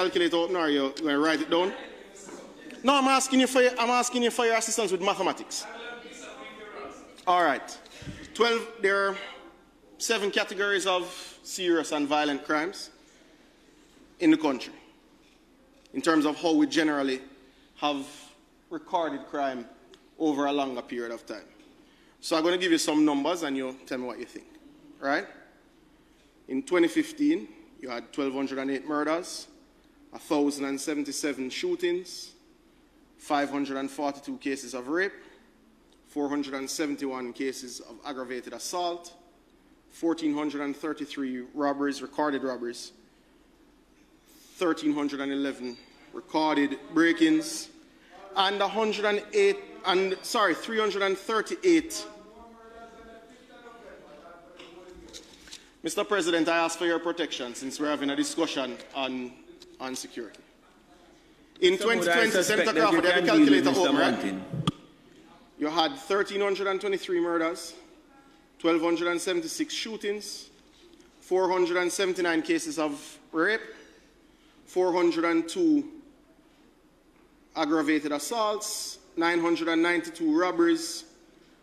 Calculate open, or you're going to write it down? No, I'm asking you for your assistance with mathematics. All right. 12. There are 7 categories of serious and violent crimes in the country, in terms of how we generally have recorded crime over a longer period of time. So I'm going to give you some numbers and you tell me what you think. Right? In 2015, you had 1,208 murders, 1,077 shootings, 542 cases of rape, 471 cases of aggravated assault, 1,433 robberies, recorded robberies, 1,311 recorded break-ins, and 338. Mr. President, I ask for your protection since we're having a discussion on security. In 2020, Senator Crawford, you have a calculator open, right? You had 1,323 murders, 1,276 shootings, 479 cases of rape, 402 aggravated assaults, 992 robberies,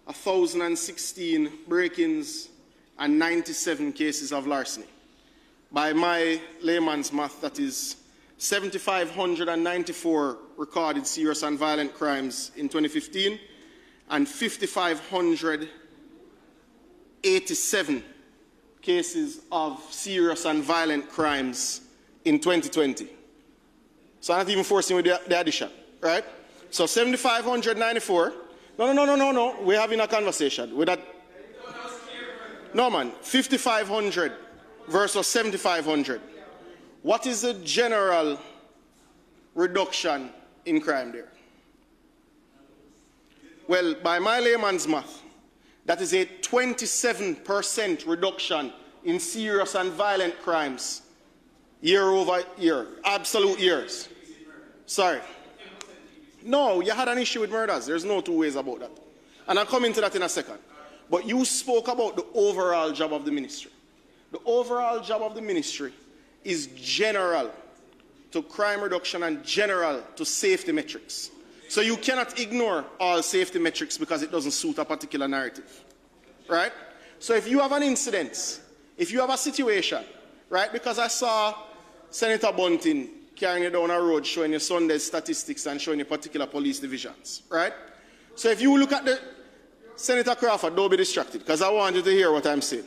1,016 break-ins, and 97 cases of larceny. By my layman's math, that is 7,594 recorded serious and violent crimes in 2015 and 5,587 cases of serious and violent crimes in 2020. So I'm not even forcing with the addition, right? So 7,594. No. We're having a conversation with that. No, man. 5,500 versus 7,500. What is the general reduction in crime there? Well, by my layman's math, that is a 27% reduction in serious and violent crimes year over year, absolute years. Sorry. No, you had an issue with murders. There's no two ways about that. And I'll come into that in a second. But you spoke about the overall job of the ministry. The overall job of the ministry is general to crime reduction and general to safety metrics. So you cannot ignore all safety metrics because it doesn't suit a particular narrative. Right? So if you have an incident, if you have a situation, right, because I saw Senator Bunting carrying you down a road showing you Sunday's statistics and showing you particular police divisions, right? So if you look at the Senator Crawford, don't be distracted because I want you to hear what I'm saying.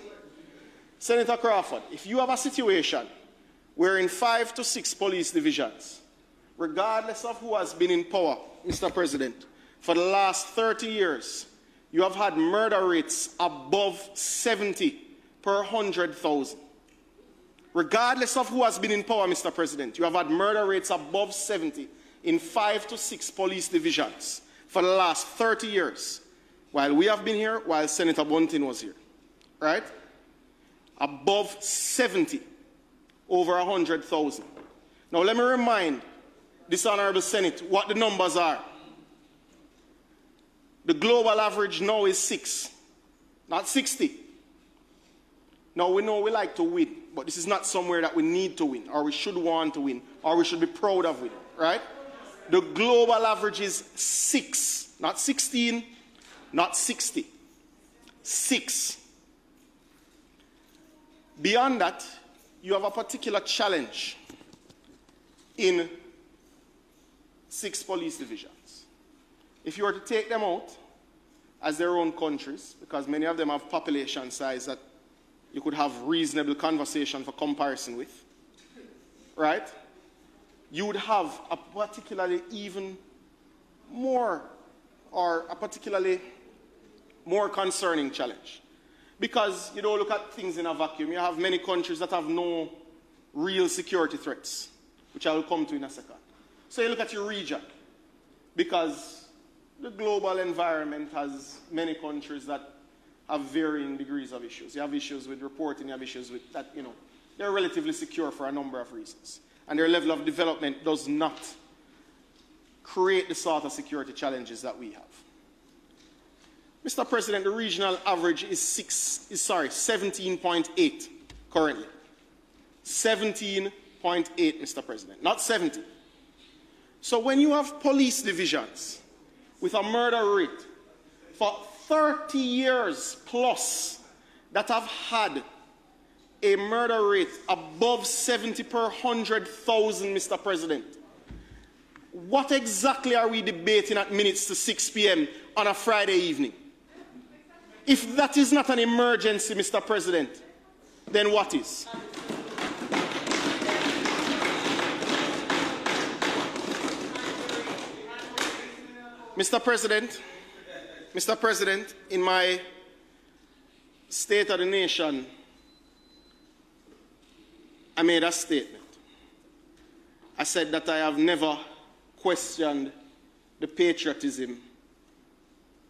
Senator Crawford, if you have a situation where in 5 to 6 police divisions, regardless of who has been in power, Mr. President, for the last 30 years, you have had murder rates above 70 per 100,000. Regardless of who has been in power, Mr. President, you have had murder rates above 70 in 5 to 6 police divisions for the last 30 years. While we have been here, while Senator Bunting was here, right? Above 70, over 100,000. Now let me remind this Honourable Senate what the numbers are. The global average now is 6, not 60. Now we know we like to win, but this is not somewhere that we need to win, or we should want to win, or we should be proud of winning, right? The global average is 6, not 16, not 60. 6. Beyond that, you have a particular challenge in 6 police divisions. If you were to take them out as their own countries, because many of them have population size that you could have reasonable conversation for comparison with, right? You would have a particularly even more, or a particularly more concerning challenge. Because you don't look at things in a vacuum. You have many countries that have no real security threats, which I will come to in a second. So you look at your region, because the global environment has many countries that have varying degrees of issues. You have issues with reporting, you have issues with that, they're relatively secure for a number of reasons. And their level of development does not create the sort of security challenges that we have. Mr. President, the regional average is 17.8 currently. 17.8. Mr. President, not 70. So when you have police divisions with a murder rate for 30 years plus that have had a murder rate above 70 per 100,000, Mr. President, what exactly are we debating at minutes to 6 p.m. on a Friday evening? If that is not an emergency, Mr. President, then what is? Mr. President, in my State of the Nation, I made a statement. I said that I have never questioned the patriotism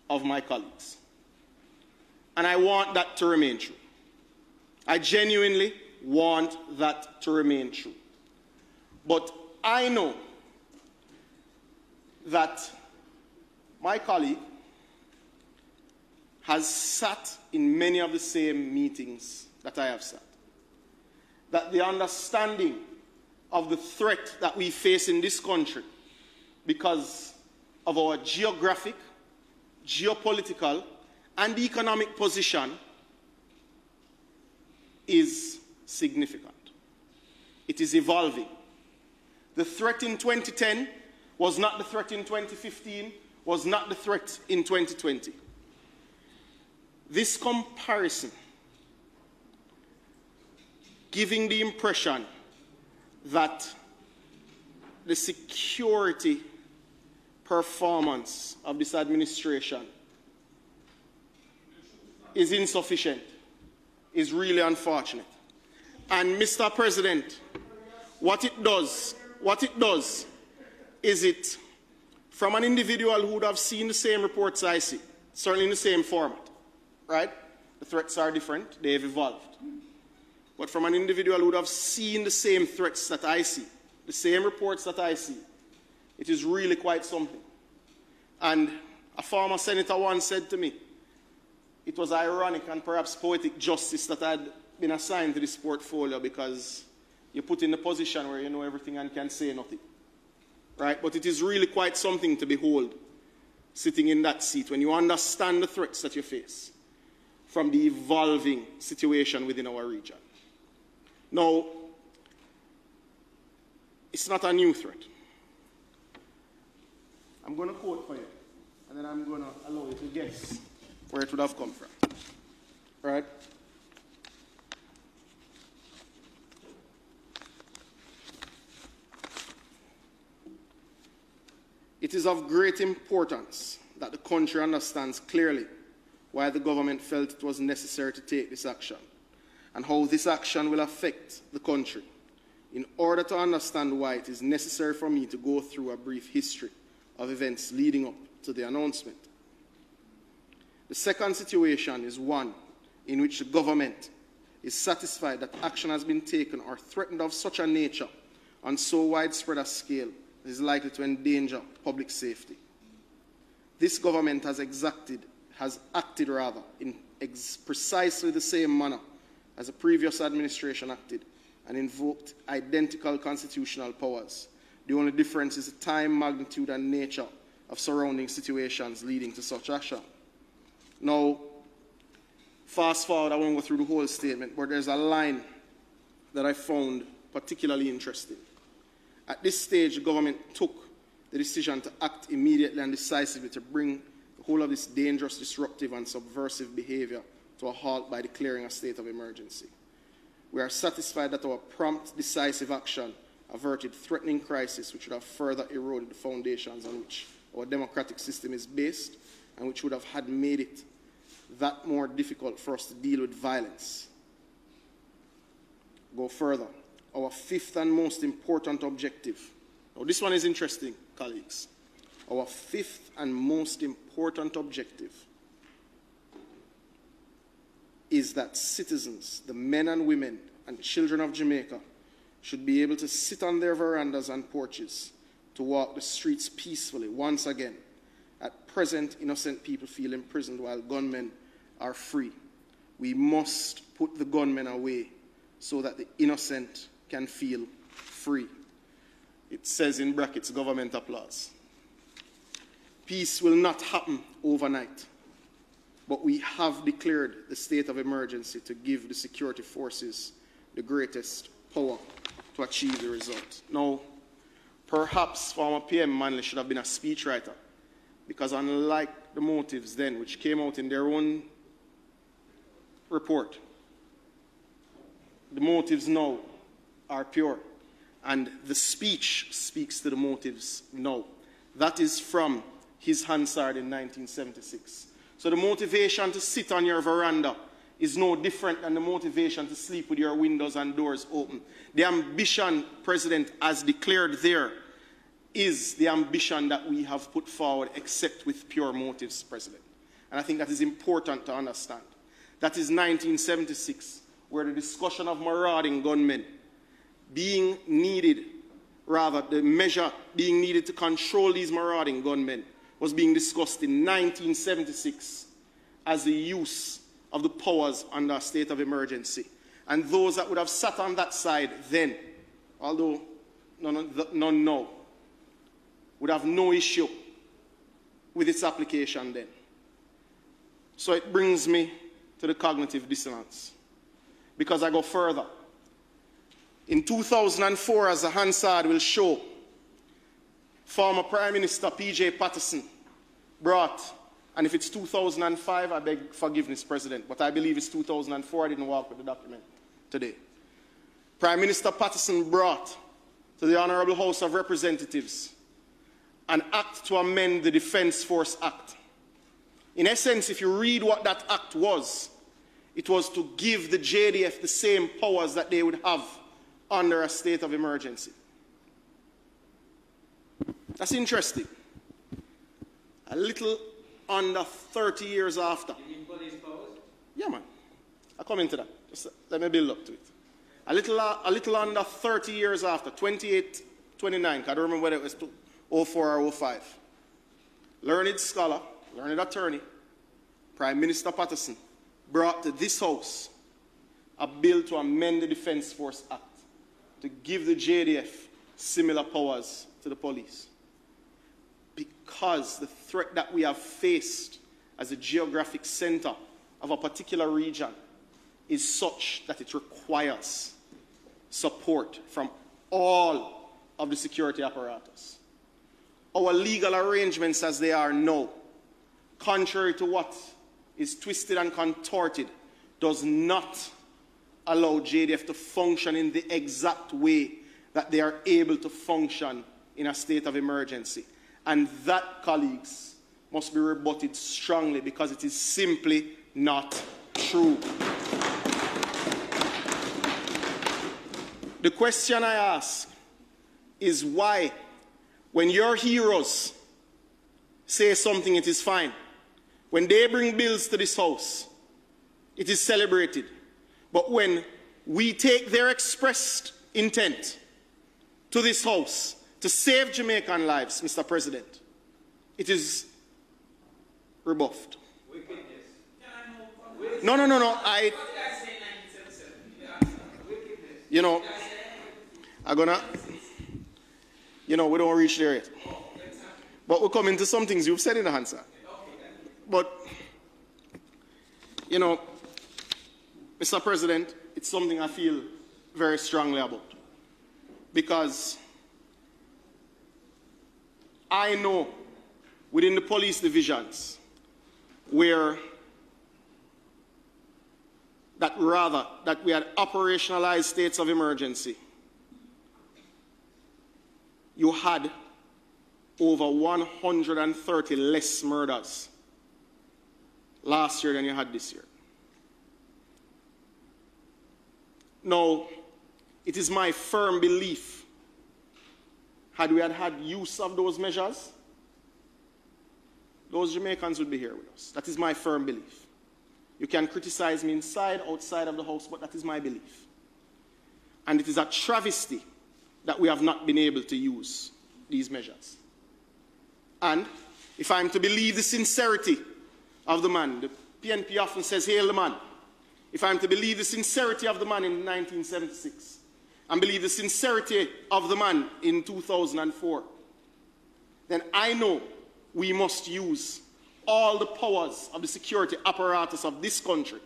of my colleagues. And I want that to remain true. I genuinely want that to remain true. But I know that my colleague has sat in many of the same meetings that I have sat. That the understanding of the threat that we face in this country because of our geographic, geopolitical, and economic position is significant. It is evolving. The threat in 2010 was not the threat in 2015, was not the threat in 2020. This comparison giving the impression that the security performance of this administration is insufficient is really unfortunate. And Mr. President, what it does is it, from an individual who would have seen the same reports I see, certainly in the same format, right? The threats are different, they've evolved. But from an individual who would have seen the same threats that I see, the same reports that I see, it is really quite something. And a former senator once said to me, it was ironic and perhaps poetic justice that I had been assigned to this portfolio because you're put in a position where you know everything and can say nothing. Right? But it is really quite something to behold, sitting in that seat, when you understand the threats that you face from the evolving situation within our region. Now, it's not a new threat. I'm going to quote for you, and then I'm going to allow you to guess where it would have come from. Right? It is of great importance that the country understands clearly why the government felt it was necessary to take this action and how this action will affect the country. In order to understand why, it is necessary for me to go through a brief history of events leading up to the announcement. The second situation is one in which the government is satisfied that action has been taken or threatened of such a nature on so widespread a scale that is likely to endanger public safety. This government has acted in precisely the same manner as the previous administration acted and invoked identical constitutional powers. The only difference is the time, magnitude, and nature of surrounding situations leading to such action. Now, fast forward, I won't go through the whole statement, but there's a line that I found particularly interesting. At this stage, the government took the decision to act immediately and decisively to bring the whole of this dangerous, disruptive, and subversive behavior to a halt by declaring a state of emergency. We are satisfied that our prompt, decisive action averted threatening crisis which would have further eroded the foundations on which our democratic system is based and which would have had made it that more difficult for us to deal with violence. Go further. Our fifth and most important objective. Now, this one is interesting, colleagues. Our fifth and most important objective is that citizens, the men and women and children of Jamaica, should be able to sit on their verandas and porches, to walk the streets peacefully once again. At present, innocent people feel imprisoned while gunmen are free. We must put the gunmen away so that the innocent can feel free. It says in brackets, government applause. Peace will not happen overnight, but we have declared the state of emergency to give the security forces the greatest power to achieve the result. Now, perhaps former PM Manley should have been a speechwriter, because unlike the motives then, which came out in their own report, the motives now are pure, and the speech speaks to the motives now. That is from his Hansard in 1976. So the motivation to sit on your veranda is no different than the motivation to sleep with your windows and doors open. The ambition, President, as declared there, is the ambition that we have put forward, except with pure motives, President. And I think that is important to understand. That is 1976, where the discussion of marauding gunmen being needed, rather the measure being needed to control these marauding gunmen, was being discussed in 1976 as the use of the powers under a state of emergency. And those that would have sat on that side then, although none now, would have no issue with its application then. So it brings me to the cognitive dissonance, because I go further. In 2004, as the Hansard will show, former Prime Minister P.J. Patterson brought, and if it's 2005, I beg forgiveness, President, but I believe it's 2004, I didn't walk with the document today. Prime Minister Patterson brought to the Honorable House of Representatives an act to amend the Defence Force Act. In essence, if you read what that act was, it was to give the JDF the same powers that they would have under a state of emergency. That's interesting. A little under 30 years after. You mean police powers? Yeah, man. I'll come into that. Just let me build up to it. A little under 30 years after, 28, 29, I don't remember whether it was 04 or 05. Learned scholar, learned attorney, Prime Minister Patterson brought to this House a bill to amend the Defence Force Act to give the JDF similar powers to the police. Because the threat that we have faced as a geographic center of a particular region is such that it requires support from all of the security apparatus. Our legal arrangements as they are now, contrary to what is twisted and contorted, does not allow JDF to function in the exact way that they are able to function in a state of emergency. And that, colleagues, must be rebutted strongly, because it is simply not true. The question I ask is why, when your heroes say something, it is fine. When they bring bills to this House, it is celebrated. But when we take their expressed intent to this House to save Jamaican lives, Mr. President, it is rebuffed. Wickedness. No. You know, I'm gonna, we don't reach there yet. But we're coming to some things you've said in the Hansard. But, Mr. President, it's something I feel very strongly about. Because I know within the police divisions where that we had operationalized states of emergency, you had over 130 less murders last year than you had this year. Now, it is my firm belief, had we had use of those measures, those Jamaicans would be here with us. That is my firm belief. You can criticize me inside, outside of the House, but that is my belief. And it is a travesty that we have not been able to use these measures. And if I'm to believe the sincerity of the man, the PNP often says, hail the man. If I'm to believe the sincerity of the man in 1976, and believe the sincerity of the man in 2004, then I know we must use all the powers of the security apparatus of this country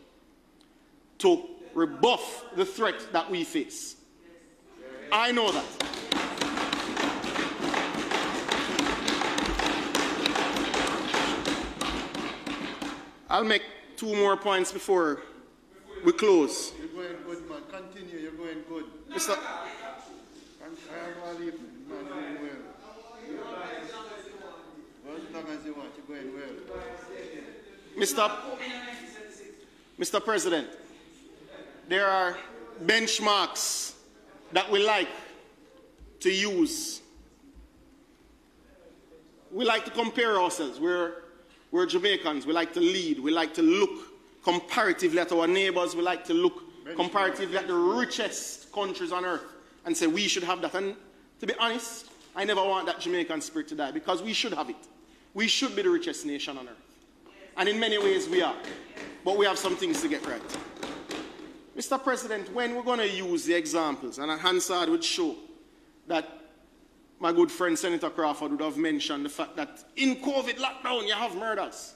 to rebuff the threat that we face. I know that. I'll make 2 more points before we close. You're going good, man. Continue. You're going good. Mr. I'm leaving. Man, doing well. Well, as long as you want, you're going well. Mr. President, there are benchmarks that we like to use. We like to compare ourselves. We're Jamaicans. We like to lead. We like to look comparatively at our neighbors. We like to look comparatively at the richest countries on earth and say we should have that. And to be honest, I never want that Jamaican spirit to die, because we should have it. We should be the richest nation on earth. And in many ways we are. But we have some things to get right. Mr. President, when we're going to use the examples, and Hansard would show that my good friend Senator Crawford would have mentioned the fact that in COVID lockdown you have murders.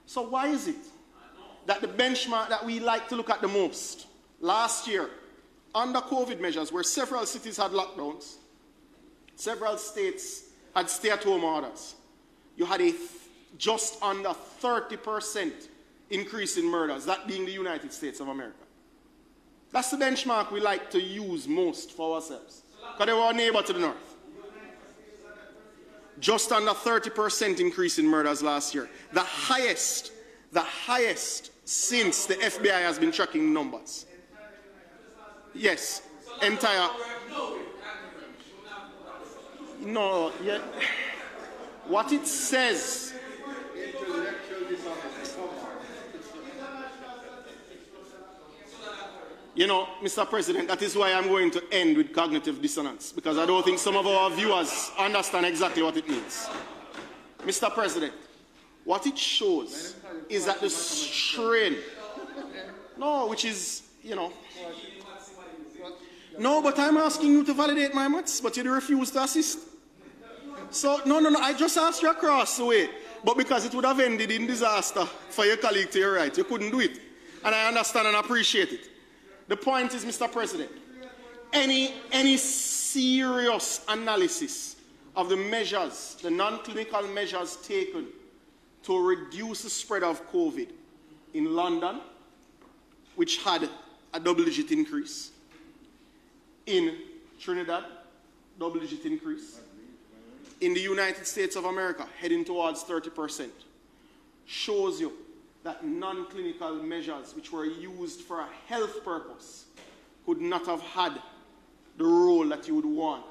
So why is it that the benchmark that we like to look at the most, last year, under COVID measures, where several cities had lockdowns, several states had stay-at-home orders, you had a just under 30% increase in murders, that being the United States of America. That's the benchmark we like to use most for ourselves, because they were our neighbor to the north. Just under 30% increase in murders last year. The highest since the FBI has been tracking numbers. Yes, entire. No, yeah. What it says. You know, Mr. President, that is why I'm going to end with cognitive dissonance, because I don't think some of our viewers understand exactly what it means. Mr. President, what it shows is that the strain, no, which is, you know, no, but I'm asking you to validate my maths, but you refuse to assist. So, no, I just asked you across the way, but because it would have ended in disaster for your colleague to your right, you couldn't do it. And I understand and appreciate it. The point is, Mr. President, any serious analysis of the measures, the non-clinical measures taken to reduce the spread of COVID in London, which had a double-digit increase, in Trinidad, double-digit increase, in the United States of America, heading towards 30%, shows you that non-clinical measures which were used for a health purpose could not have had the role that you would want,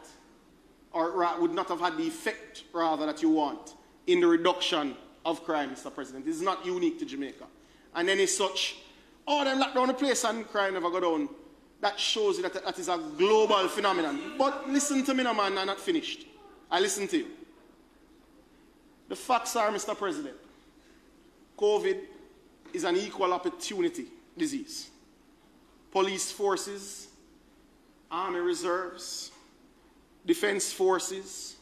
or would not have had the effect, rather, that you want in the reduction of crime, Mr. President. This is not unique to Jamaica. And any such, oh, them locked down the place and crime never go down, that shows you that that is a global phenomenon. But listen to me now, man, I'm not finished. I listen to you. The facts are, Mr. President, COVID is an equal opportunity disease. Police forces, army reserves, defense forces,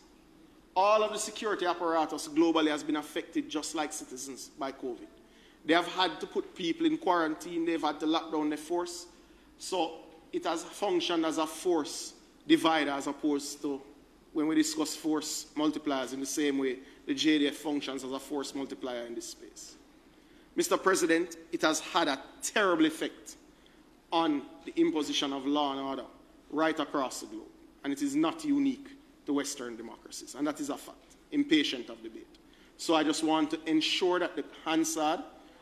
all of the security apparatus globally has been affected just like citizens by COVID. They have had to put people in quarantine, they've had to lock down their force, so it has functioned as a force divider as opposed to when we discuss force multipliers in the same way the JDF functions as a force multiplier in this space. Mr. President, it has had a terrible effect on the imposition of law and order right across the globe. And it is not unique to Western democracies. And that is a fact, impatient of debate. So I just want to ensure that the Hansard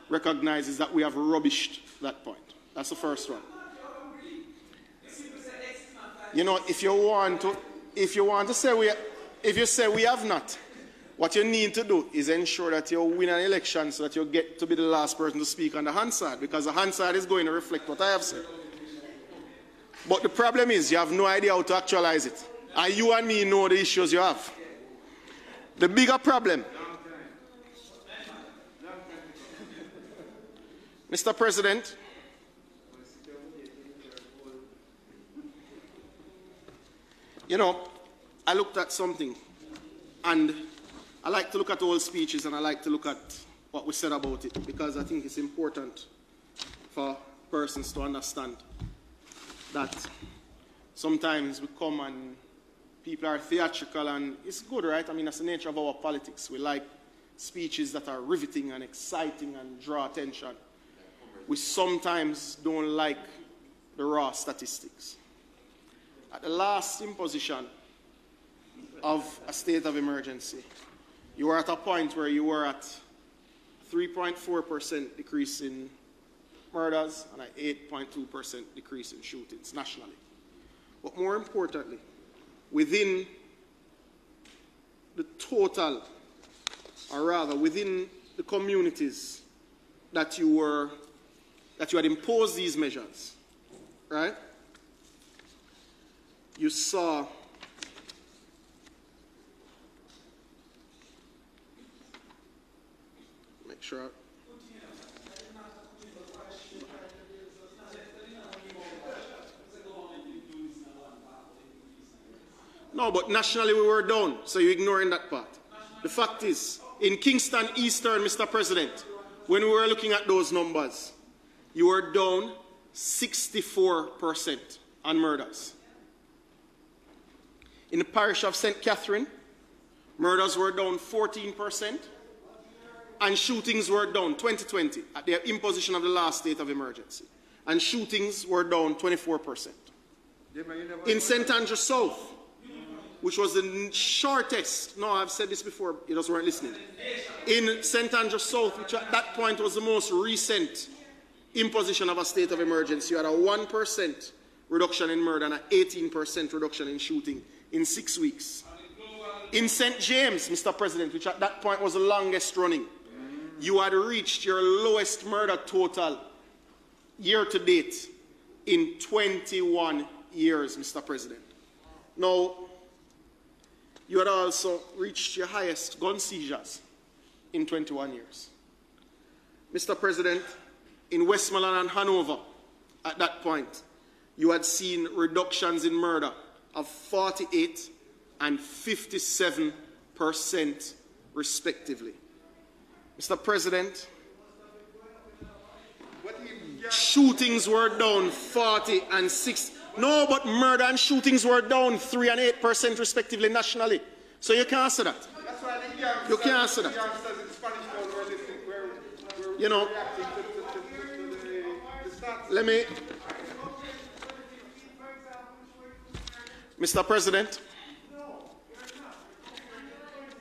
recognizes that we have rubbished that point. That's the first one. You know, if you say we have not, what you need to do is ensure that you win an election so that you get to be the last person to speak on the Hansard, because the Hansard is going to reflect what I have said. But the problem is you have no idea how to actualize it. And you and me know the issues you have. The bigger problem, Mr. President, You know, I looked at something, and I like to look at old speeches, and I like to look at what we said about it, because I think it's important for persons to understand that sometimes we come and people are theatrical, and it's good, right? I mean, that's the nature of our politics. We like speeches that are riveting and exciting and draw attention. We sometimes don't like the raw statistics. At the last imposition of a state of emergency, you were at a point where you were at 3.4% decrease in murders and an 8.2% decrease in shootings nationally. But more importantly, within the total, or rather within the communities that you had imposed these measures, right? You saw make sure. No, but nationally we were down, so you're ignoring that part. The fact is, in Kingston Eastern, Mr. President, when we were looking at those numbers, you were down 64% on murders. In the parish of St. Catherine, murders were down 14%, and shootings were down 2020 at the imposition of the last state of emergency. And shootings were down 24%. In St. Andrew South, which was the shortest, no, I've said this before, you just weren't listening. In St. Andrew South, which at that point was the most recent imposition of a state of emergency, you had a 1% reduction in murder and an 18% reduction in shooting in 6 weeks. In St. James, Mr. President, which at that point was the longest running, you had reached your lowest murder total year to date in 21 years, Mr. President. Now, you had also reached your highest gun seizures in 21 years. Mr. President, in Westmoreland and Hanover, at that point, you had seen reductions in murder of 48 and 57% respectively. Mr. President, shootings were down 40 and 6. No, but murder and shootings were down 3 and 8% respectively nationally. So you can't say that. You can't say that. You know, let me, Mr. President,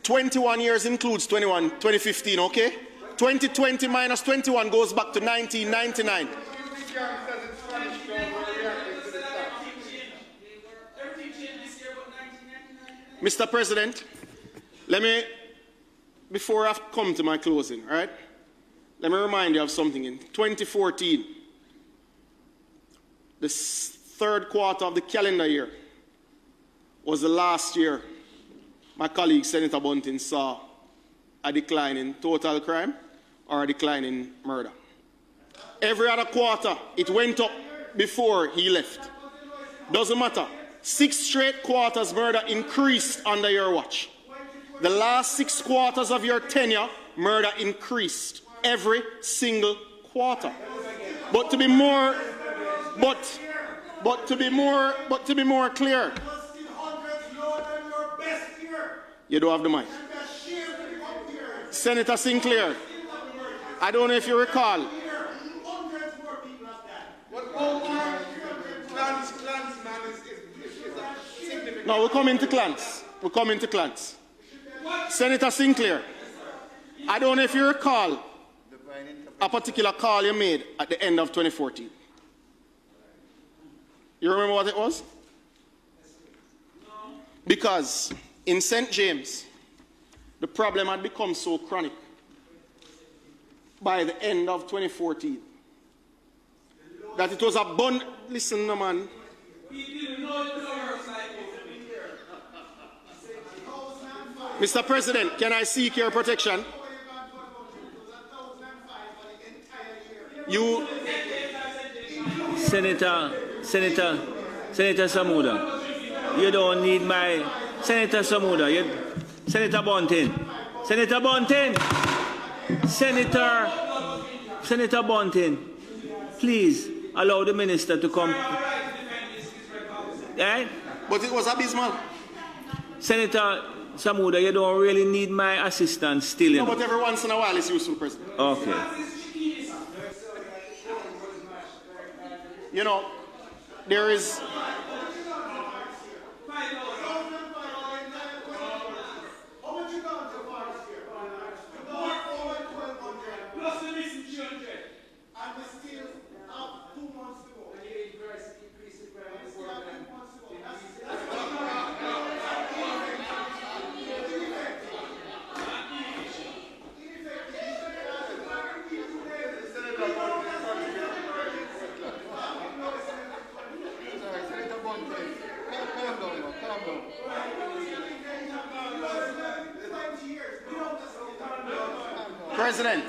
21 years includes 2015, okay? 2020 minus 21 goes back to 1999. Mr. President, let me, before I come to my closing, all right? Let me remind you of something. In 2014, the third quarter of the calendar year was the last year my colleague Senator Bunting saw a decline in total crime or a decline in murder. Every other quarter, it went up before he left. Doesn't matter. 6 straight quarters murder increased under your watch. The last 6 quarters of your tenure, murder increased every single quarter. But to be more, but to be more clear, you don't have the mic. Senator Sinclair, I don't know if you recall. No, we're coming to clans. We're coming to clans. Senator Sinclair, I don't know if you recall a particular call you made at the end of 2014. You remember what it was? Because in St. James, the problem had become so chronic by the end of 2014 that it was listen, no man. Mr. President, can I seek your protection? You... Senator Samuda, You don't need my Senator Samuda. Senator Bunting. Senator Bunting. Senator Bunting. Please allow the minister to come. Eh? But it was abysmal. Senator Samuda, you don't really need my assistance still. No, but every once in a while it's useful, President. Okay. You know, there is... President,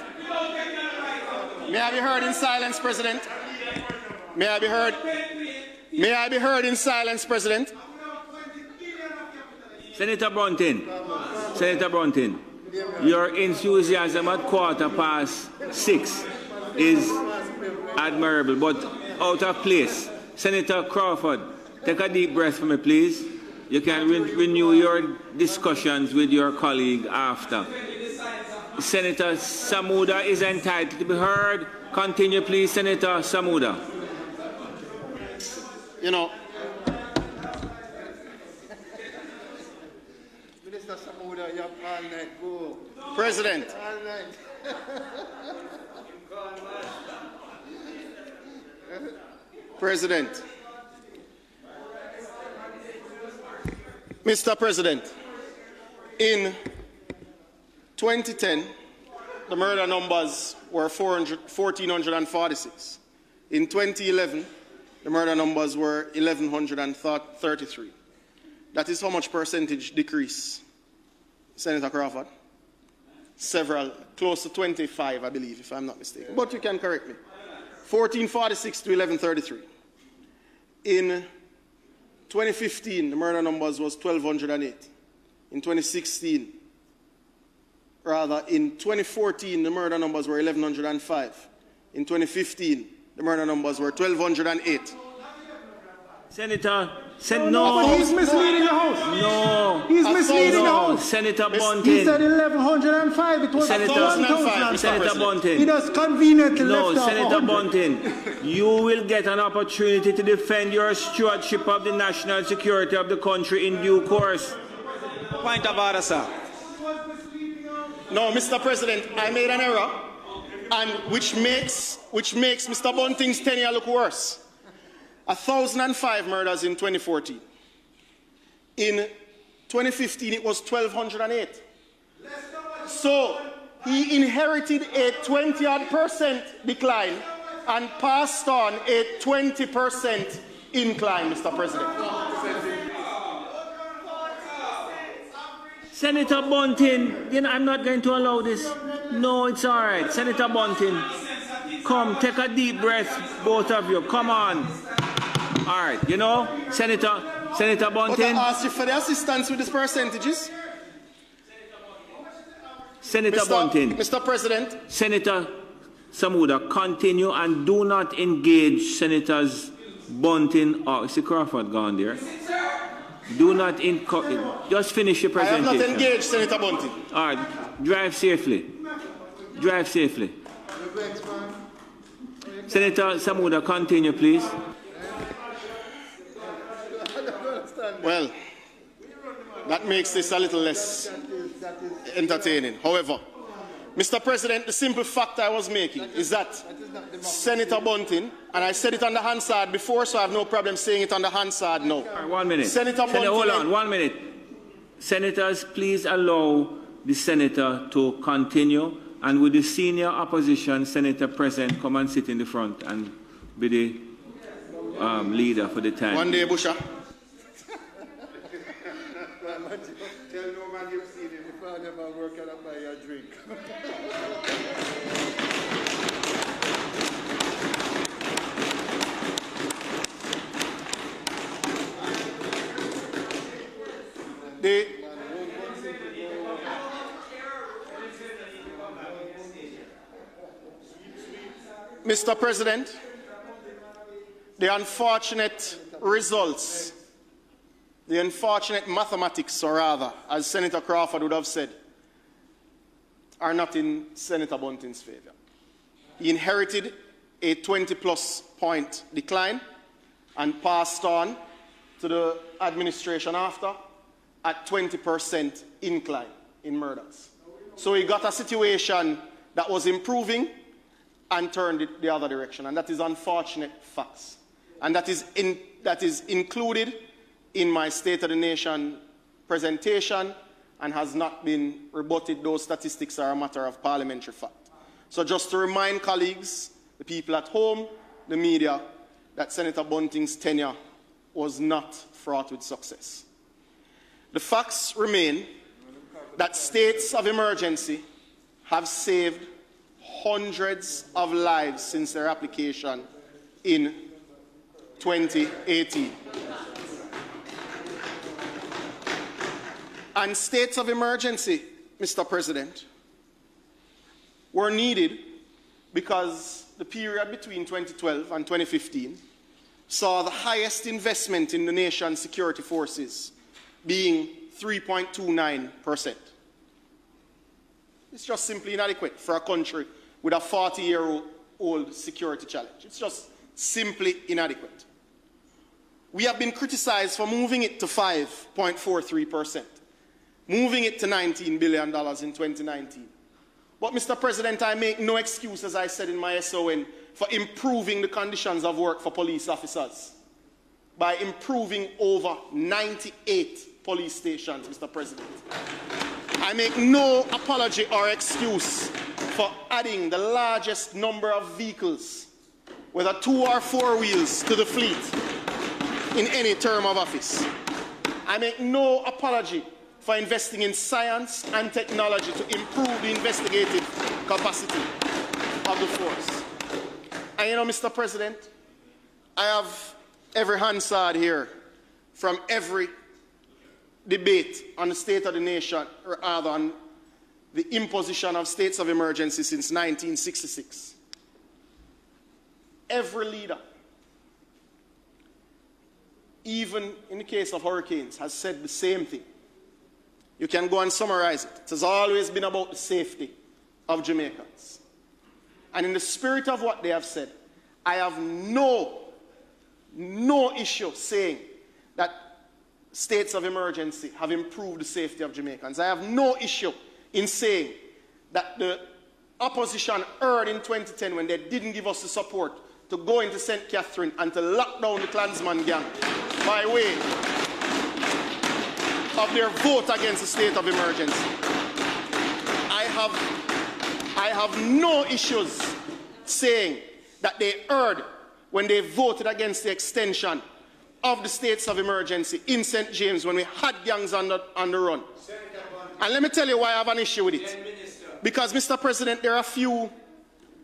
may I be heard in silence, President? May I be heard? May I be heard in silence, President? Senator Bunting, your enthusiasm at 6:15 is admirable, but out of place. Senator Crawford, take a deep breath for me, please. You can renew your discussions with your colleague after. Senator Samuda is entitled to be heard. Continue, please, Senator Samuda. You know, Minister Samuda, you have all night. Go. President, All night. President, Mr. President, in 2010, the murder numbers were 1,446. In 2011, the murder numbers were 1,133. That is how much percentage decrease, Senator Crawford? Several, close to 25, I believe, if I'm not mistaken. But you can correct me. 1,446 to 1,133. In 2015, the murder numbers was 1,208. In 2016, in 2014, the murder numbers were 1,105. In 2015, the murder numbers were 1,208. Senator, No, but he's misleading the House. No. He's misleading the House. Senator He Bunting. said 1,105. It was Senator 1,000. Senator Bunting. He just conveniently No, left off Senator 100. Bunting, you will get an opportunity to defend your stewardship of the national security of the country in due course. Point of order, sir. No, Mr. President, I made an error, and which makes Mr. Bunting's tenure look worse. 1,005 murders in 2014. In 2015, it was 1,208. So he inherited a 20% decline and passed on a 20% incline, Mr. President. Senator Bunting, I'm not going to allow this. No, it's all right. Senator Bunting, come, take a deep breath, both of you. Come on. All right, Senator But Bunting. I asked you for the assistance with these percentages. Senator Bunting. Mr. President. Senator Samuda, continue and do not engage Senators Bunting or is Crawford gone there? Do not just finish your presentation. I have not engaged Senator Bunting. All right, drive safely. Drive safely. Senator Samuda, continue, please. Well, that makes this a little less entertaining. However, Mr. President, the simple fact I was making is that Senator Bunting, and I said it on the Hansard before, so I have no problem saying it on the Hansard now. Right, 1 minute. Senator Bunting, hold on, 1 minute. Senators, please allow the senator to continue, and with the senior opposition senator present, come and sit in the front and be the leader for the time. One day, Busha. Tell no man you've seen him if I never work and I buy you a drink. Mr. President, the unfortunate results, the unfortunate mathematics, or rather, as Senator Crawford would have said, are not in Senator Bunting's favor. He inherited a 20-plus point decline and passed on to the administration after at 20% incline in murders. So he got a situation that was improving and turned it the other direction, and that is unfortunate facts. And that is included in my State of the Nation presentation and has not been rebutted. Those statistics are a matter of parliamentary fact. So just to remind colleagues, the people at home, the media, that Senator Bunting's tenure was not fraught with success. The facts remain that states of emergency have saved hundreds of lives since their application in 2018. And states of emergency, Mr. President, were needed because the period between 2012 and 2015 saw the highest investment in the nation's security forces, being 3.29%. It's just simply inadequate for a country with a 40-year-old security challenge. It's just simply inadequate. We have been criticized for moving it to 5.43%, moving it to $19 billion in 2019. But, Mr. President, I make no excuse, as I said in my SON, for improving the conditions of work for police officers by improving over 98 police stations, Mr. President. I make no apology or excuse for adding the largest number of vehicles, whether 2 or 4 wheels, to the fleet in any term of office. I make no apology for investing in science and technology to improve the investigative capacity of the force. And you know, Mr. President, I have every Hansard here from every debate on the state of the nation, or rather on the imposition of states of emergency since 1966. Every leader, even in the case of hurricanes, has said the same thing. You can go and summarize it. It has always been about the safety of Jamaicans. And in the spirit of what they have said, I have no issue saying that states of emergency have improved the safety of Jamaicans. I have no issue in saying that the opposition erred in 2010 when they didn't give us the support to go into St. Catherine and to lock down the Klansman gang by way of their vote against the state of emergency. I have no issues saying that they erred when they voted against the extension of the states of emergency in St. James when we had gangs on the run. And let me tell you why I have an issue with it. Because, Mr. President, there are a few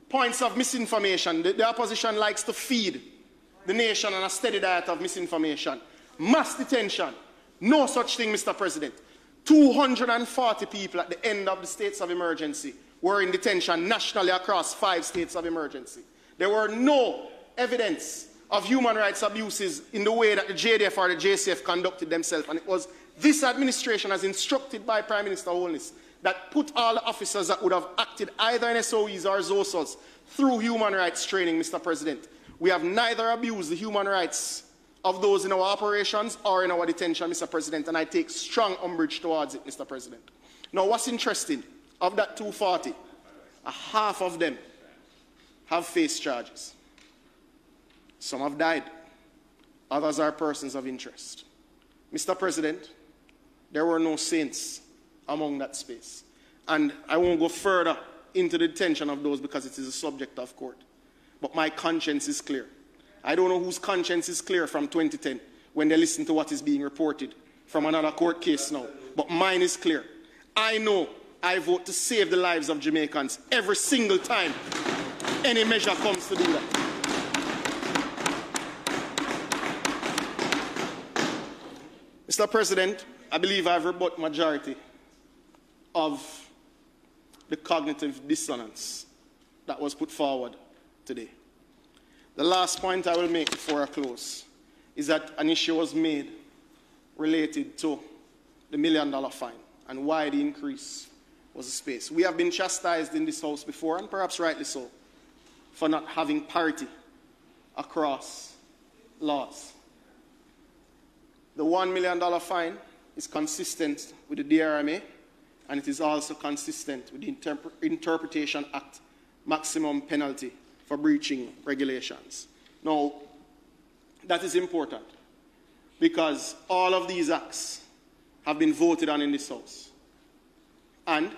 points of misinformation. The opposition likes to feed the nation on a steady diet of misinformation. Mass detention. No such thing, Mr. President. 240 people at the end of the states of emergency were in detention nationally across 5 states of emergency. There were no evidence of human rights abuses in the way that the JDF or the JCF conducted themselves. And it was this administration, as instructed by Prime Minister Holness, that put all the officers that would have acted either in SOEs or ZOSOs through human rights training, Mr. President. We have neither abused the human rights of those in our operations or in our detention, Mr. President, and I take strong umbrage towards it, Mr. President. Now, what's interesting, of that 240, half of them have faced charges. Some have died. Others are persons of interest. Mr. President, there were no saints among that space. And I won't go further into the detention of those because it is a subject of court. But my conscience is clear. I don't know whose conscience is clear from 2010 when they listen to what is being reported from another court case now. But mine is clear. I know I vote to save the lives of Jamaicans every single time any measure comes to do that. Mr. President, I believe I've rebutted majority of the cognitive dissonance that was put forward today. The last point I will make before I close is that an issue was made related to the $1 million fine and why the increase was the space. We have been chastised in this House before, and perhaps rightly so, for not having parity across laws. The $1 million fine is consistent with the DRMA, and it is also consistent with the Interpretation Act maximum penalty for breaching regulations. Now, that is important because all of these acts have been voted on in this House. And,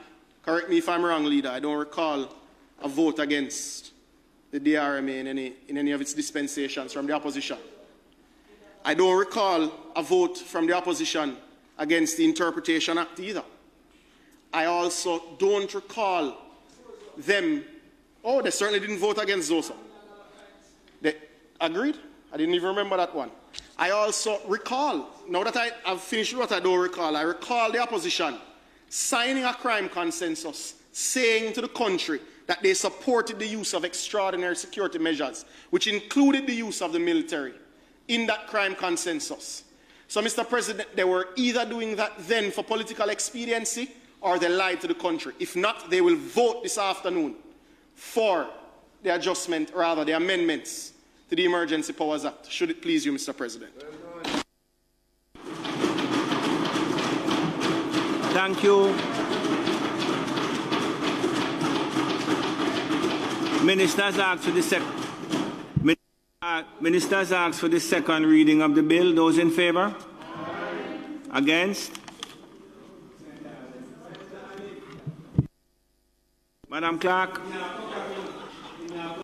correct me if I'm wrong, Leader, I don't recall a vote against the DRMA in any of its dispensations from the opposition. I don't recall a vote from the opposition against the Interpretation Act either. I also don't recall them. Oh, they certainly didn't vote against those. They agreed? I didn't even remember that one. I also recall, now that I've finished what I don't recall, I recall the opposition signing a crime consensus saying to the country that they supported the use of extraordinary security measures, which included the use of the military in that crime consensus. So, Mr. President, they were either doing that then for political expediency or they lied to the country. If not, they will vote this afternoon for the adjustment, rather the amendments to the Emergency Powers Act. Should it please you, Mr. President? Thank you. Ministers asked for the Ministers asked for the second reading of the bill. Those in favour? Against? Madam Clerk.